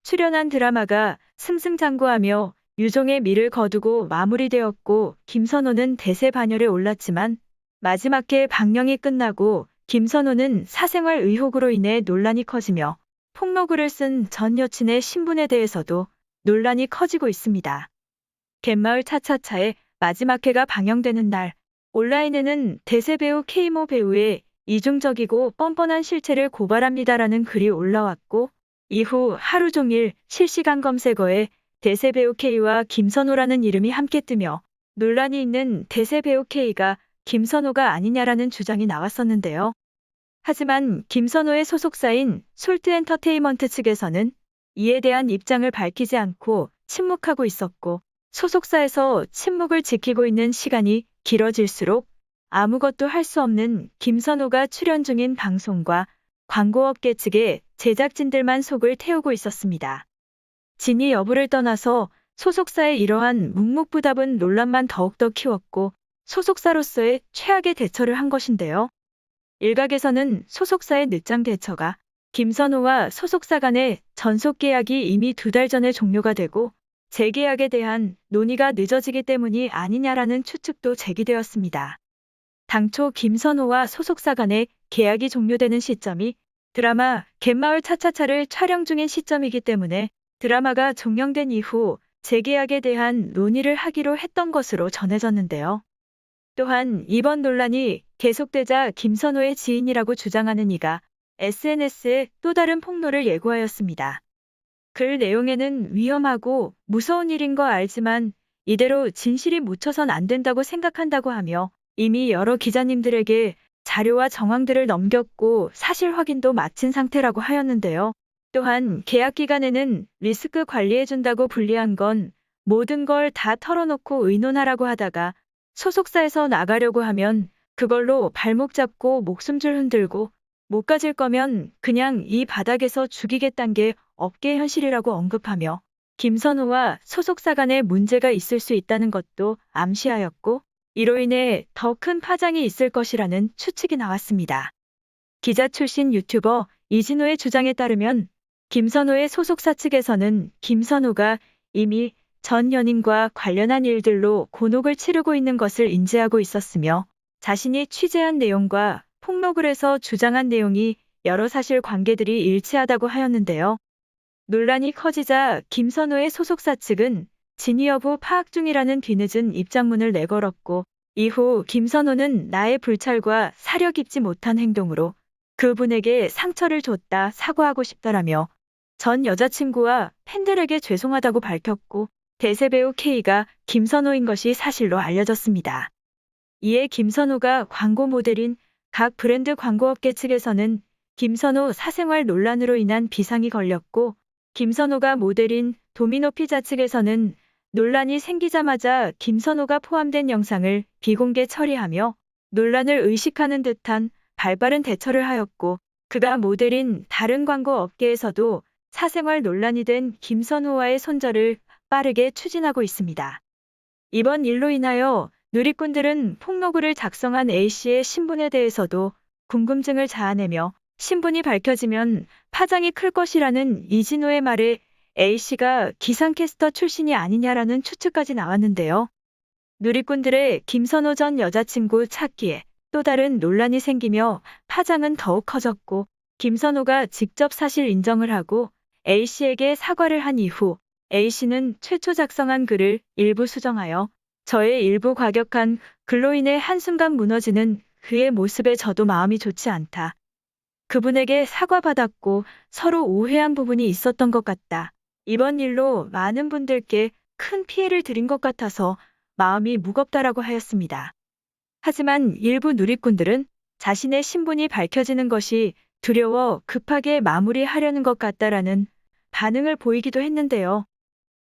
출연한 드라마가 승승장구하며 유종의 미를 거두고 마무리되었고 김선호는 대세 반열에 올랐지만 마지막 해 방영이 끝나고 김선호는 사생활 의혹으로 인해 논란이 커지며 폭로글을 쓴 전 여친의 신분에 대해서도 논란이 커지고 있습니다. 갯마을 차차차의 마지막 회가 방영되는 날 온라인에는 대세 배우 K모 배우의 이중적이고 뻔뻔한 실체를 고발합니다라는 글이 올라왔고 이후 하루 종일 실시간 검색어에 대세 배우 K와 김선호라는 이름이 함께 뜨며 논란이 있는 대세 배우 K가 김선호가 아니냐라는 주장이 나왔었는데요. 하지만 김선호의 소속사인 솔트엔터테인먼트 측에서는 이에 대한 입장을 밝히지 않고 침묵하고 있었고 소속사에서 침묵을 지키고 있는 시간이 길어질수록 아무것도 할 수 없는 김선호가 출연 중인 방송과 광고업계 측의 제작진들만 속을 태우고 있었습니다. 진위 여부를 떠나서 소속사의 이러한 묵묵부답은 논란만 더욱더 키웠고 소속사로서의 최악의 대처를 한 것인데요. 일각에서는 소속사의 늦장 대처가 김선호와 소속사 간의 전속 계약이 이미 2달 전에 종료가 되고 재계약에 대한 논의가 늦어지기 때문이 아니냐라는 추측도 제기되었습니다. 당초 김선호와 소속사 간의 계약이 종료되는 시점이 드라마 갯마을 차차차를 촬영 중인 시점이기 때문에 드라마가 종영된 이후 재계약에 대한 논의를 하기로 했던 것으로 전해졌는데요. 또한 이번 논란이 계속되자 김선호의 지인이라고 주장하는 이가 SNS에 또 다른 폭로를 예고하였습니다. 글 내용에는 위험하고 무서운 일인 거 알지만 이대로 진실이 묻혀선 안 된다고 생각한다고 하며 이미 여러 기자님들에게 자료와 정황들을 넘겼고 사실 확인도 마친 상태라고 하였는데요. 또한 계약 기간에는 리스크 관리해준다고 불리한 건 모든 걸 다 털어놓고 의논하라고 하다가 소속사에서 나가려고 하면 그걸로 발목 잡고 목숨줄 흔들고 못 가질 거면 그냥 이 바닥에서 죽이겠단 게 업계 현실이라고 언급하며 김선호와 소속사 간에 문제가 있을 수 있다는 것도 암시하였고 이로 인해 더 큰 파장이 있을 것이라는 추측이 나왔습니다. 기자 출신 유튜버 이진호의 주장에 따르면 김선호의 소속사 측에서는 김선호가 이미 전 연인과 관련한 일들로 곤혹을 치르고 있는 것을 인지하고 있었으며 자신이 취재한 내용과 폭로글에서 주장한 내용이 여러 사실 관계들이 일치하다고 하였는데요. 논란이 커지자 김선호의 소속사 측은 진위 여부 파악 중이라는 뒤늦은 입장문을 내걸었고 이후 김선호는 나의 불찰과 사려 깊지 못한 행동으로 그분에게 상처를 줬다 사과하고 싶다라며 전 여자친구와 팬들에게 죄송하다고 밝혔고 대세 배우 K가 김선호인 것이 사실로 알려졌습니다. 이에 김선호가 광고 모델인 각 브랜드 광고업계 측에서는 김선호 사생활 논란으로 인한 비상이 걸렸고 김선호가 모델인 도미노 피자 측에서는 논란이 생기자마자 김선호가 포함된 영상을 비공개 처리하며 논란을 의식하는 듯한 발빠른 대처를 하였고 그가 모델인 다른 광고 업계에서도 사생활 논란이 된 김선호와의 손절을 빠르게 추진하고 있습니다. 이번 일로 인하여 누리꾼들은 폭로글을 작성한 A씨의 신분에 대해서도 궁금증을 자아내며 신분이 밝혀지면 파장이 클 것이라는 이진호의 말에 A씨가 기상캐스터 출신이 아니냐라는 추측까지 나왔는데요. 누리꾼들의 김선호 전 여자친구 찾기에 또 다른 논란이 생기며 파장은 더욱 커졌고 김선호가 직접 사실 인정을 하고 A씨에게 사과를 한 이후 A씨는 최초 작성한 글을 일부 수정하여 저의 일부 과격한 글로 인해 한순간 무너지는 그의 모습에 저도 마음이 좋지 않다. 그분에게 사과받았고 서로 오해한 부분이 있었던 것 같다. 이번 일로 많은 분들께 큰 피해를 드린 것 같아서 마음이 무겁다라고 하였습니다. 하지만 일부 누리꾼들은 자신의 신분이 밝혀지는 것이 두려워 급하게 마무리하려는 것 같다라는 반응을 보이기도 했는데요.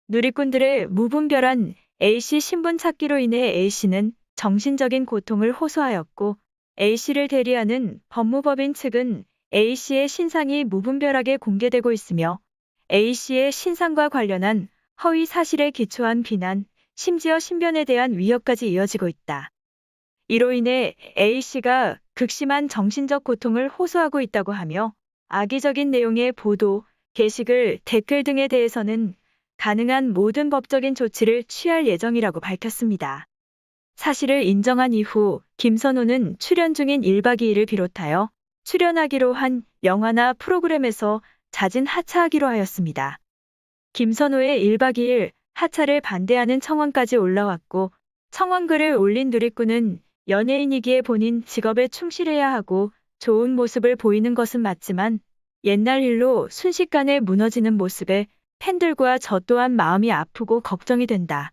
누리꾼들의 무분별한 A씨 신분 찾기로 인해 A씨는 정신적인 고통을 호소하였고 A씨를 대리하는 법무법인 측은 A씨의 신상이 무분별하게 공개되고 있으며 A씨의 신상과 관련한 허위 사실에 기초한 비난, 심지어 신변에 대한 위협까지 이어지고 있다. 이로 인해 A씨가 극심한 정신적 고통을 호소하고 있다고 하며 악의적인 내용의 보도, 게시글, 댓글 등에 대해서는 가능한 모든 법적인 조치를 취할 예정이라고 밝혔습니다. 사실을 인정한 이후 김선호는 출연 중인 1박 2일을 비롯하여 출연하기로 한 영화나 프로그램에서 자진 하차하기로 하였습니다. 김선호의 1박 2일 하차를 반대하는 청원까지 올라왔고, 청원글을 올린 누리꾼은 연예인이기에 본인 직업에 충실해야 하고 좋은 모습을 보이는 것은 맞지만 옛날 일로 순식간에 무너지는 모습에 팬들과 저 또한 마음이 아프고 걱정이 된다.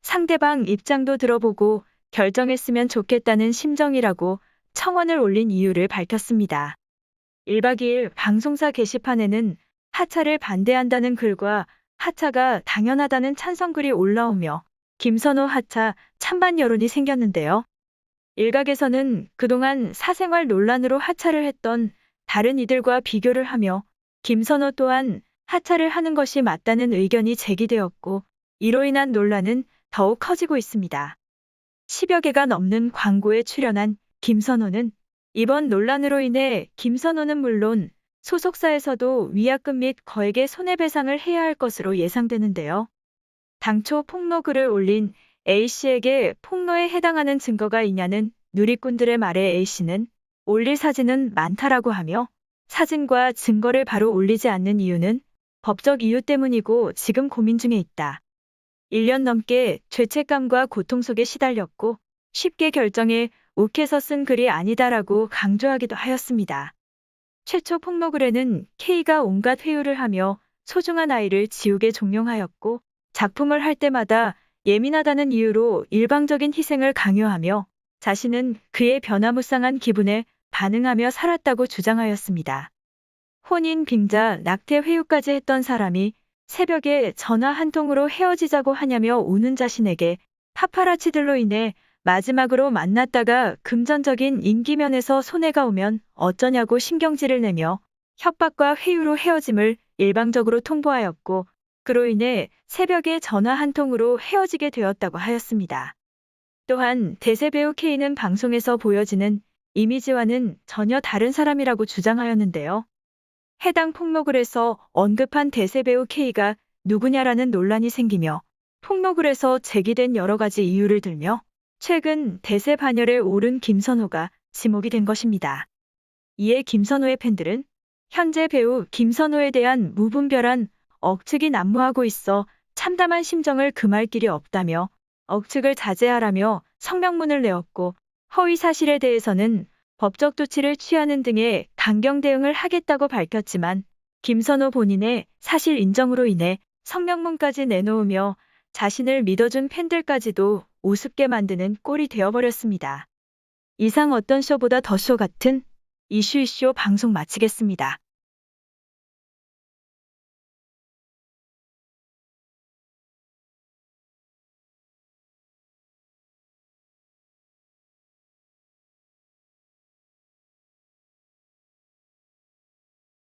상대방 입장도 들어보고 결정했으면 좋겠다는 심정이라고 청원을 올린 이유를 밝혔습니다. 1박 2일 방송사 게시판에는 하차를 반대한다는 글과 하차가 당연하다는 찬성글이 올라오며 김선호 하차 찬반 여론이 생겼는데요. 일각에서는 그동안 사생활 논란으로 하차를 했던 다른 이들과 비교를 하며 김선호 또한 하차를 하는 것이 맞다는 의견이 제기되었고, 이로 인한 논란은 더욱 커지고 있습니다. 10여 개가 넘는 광고에 출연한 김선호는 이번 논란으로 인해 김선호는 물론 소속사에서도 위약금 및 거액의 손해배상을 해야 할 것으로 예상되는데요. 당초 폭로글을 올린 A씨에게 폭로에 해당하는 증거가 있냐는 누리꾼들의 말에 A씨는 올릴 사진은 많다라고 하며, 사진과 증거를 바로 올리지 않는 이유는 법적 이유 때문이고 지금 고민 중에 있다. 1년 넘게 죄책감과 고통 속에 시달렸고 쉽게 결정해 욱해서 쓴 글이 아니다라고 강조하기도 하였습니다. 최초 폭로글에는 K가 온갖 회유를 하며 소중한 아이를 지옥에 종용하였고, 작품을 할 때마다 예민하다는 이유로 일방적인 희생을 강요하며 자신은 그의 변화무쌍한 기분에 반응하며 살았다고 주장하였습니다. 혼인, 빙자, 낙태 회유까지 했던 사람이 새벽에 전화 한 통으로 헤어지자고 하냐며 우는 자신에게 파파라치들로 인해 마지막으로 만났다가 금전적인 인기면에서 손해가 오면 어쩌냐고 신경질을 내며 협박과 회유로 헤어짐을 일방적으로 통보하였고, 그로 인해 새벽에 전화 한 통으로 헤어지게 되었다고 하였습니다. 또한 대세배우 K는 방송에서 보여지는 이미지와는 전혀 다른 사람이라고 주장하였는데요. 해당 폭로글에서 언급한 대세배우 K가 누구냐라는 논란이 생기며 폭로글에서 제기된 여러 가지 이유를 들며 최근 대세 반열에 오른 김선호가 지목이 된 것입니다. 이에 김선호의 팬들은 현재 배우 김선호에 대한 무분별한 억측이 난무하고 있어 참담한 심정을 금할 길이 없다며 억측을 자제하라며 성명문을 내었고, 허위 사실에 대해서는 법적 조치를 취하는 등의 강경 대응을 하겠다고 밝혔지만 김선호 본인의 사실 인정으로 인해 성명문까지 내놓으며 자신을 믿어준 팬들까지도 우습게 만드는 꼴이 되어버렸습니다. 이상 어떤 쇼보다 더 쇼 같은 이슈 방송 마치겠습니다.